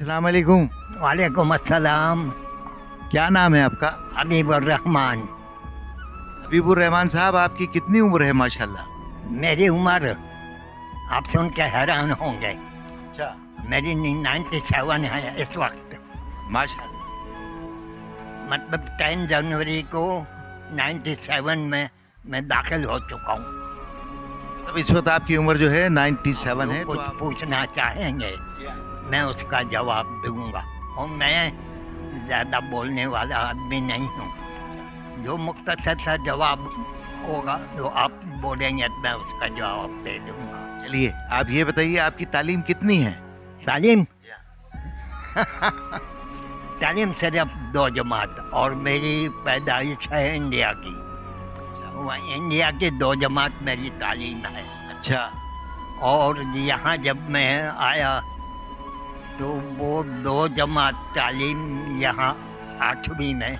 अस्सलाम वालेकुम। वालेकुम अस्सलाम। क्या नाम है आपका? हबीबुर रहमान। हबीबुर रहमान साहब, आपकी कितनी उम्र है माशाल्लाह? मेरी उम्र आप सुन के हैरान होंगे। अच्छा। मेरी 97 है इस वक्त। माशाल्लाह। मतलब 10 जनवरी को 97 में मैं दाखिल हो चुका हूँ। तब इस वक्त आपकी उम्र जो है 97 है, तो कुछ आप पूछना चाहेंगे मैं उसका जवाब दूंगा। और मैं ज़्यादा बोलने वाला आदमी नहीं हूँ। जो मुख्तसर सा जवाब होगा जो आप बोलेंगे तो मैं उसका जवाब दे दूंगा। चलिए, आप ये बताइए आपकी तालीम कितनी है? तालीम तालीम सिर्फ 2 जमात और मेरी पैदाइश है इंडिया की। वह इंडिया की 2 जमात मेरी तालीम है। अच्छा। और यहाँ जब मैं आया तो वो 2 जमात तालीम यहाँ 8वीं में।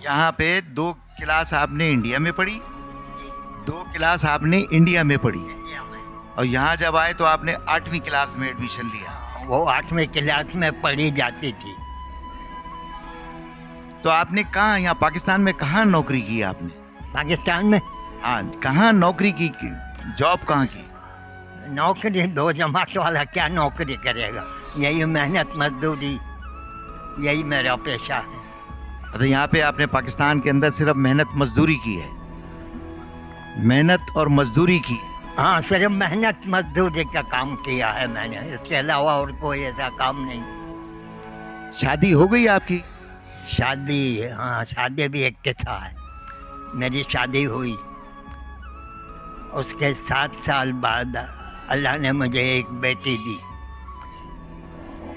यहाँ पे 2 क्लास आपने इंडिया में पढ़ी, 2 क्लास आपने इंडिया में पढ़ी, और यहाँ जब आए तो आपने 8वीं क्लास में एडमिशन लिया। वो 8वीं क्लास में पढ़ी जाती थी। तो आपने कहाँ, यहाँ पाकिस्तान में कहाँ नौकरी की आपने? पाकिस्तान में हाँ, कहाँ नौकरी की, जॉब कहाँ की? नौकरी 2 जमात वाला क्या नौकरी करेगा? यही मेहनत मजदूरी, यही मेरा पेशा है। अच्छा, यहाँ पे आपने पाकिस्तान के अंदर सिर्फ मेहनत मजदूरी की है? मेहनत और मजदूरी की? हाँ, सिर्फ मेहनत मजदूरी का काम किया है मैंने, इसके अलावा और कोई ऐसा काम नहीं। शादी हो गई आपकी? शादी, हाँ शादी भी एक किस्सा है। मेरी शादी हुई, उसके 7 साल बाद अल्लाह ने मुझे एक बेटी दी,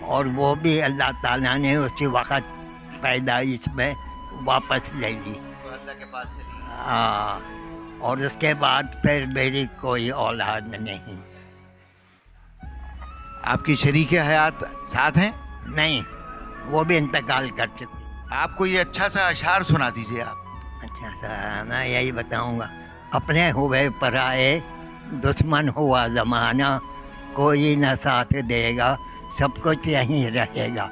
और वो भी अल्लाह ताला ने उसी वक्त पैदाइश में वापस ले ली। तो अल्लाह के पास चली। हाँ, और उसके बाद फिर मेरी कोई औलाद नहीं। आपकी शरीके हयात साथ हैं? नहीं, वो भी इंतकाल कर चुकी। आपको ये अच्छा सा अशार सुना दीजिए आप। अच्छा सा मैं यही बताऊंगा। अपने हुए पराए दुश्मन हुआ ज़माना, कोई न साथ देगा, सब कुछ यहीं रहेगा।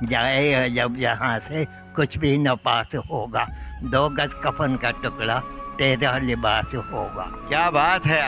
जाए जब यहाँ से कुछ भी न पास होगा, 2 गज कफन का टुकड़ा तेरा लिबास होगा। क्या बात है।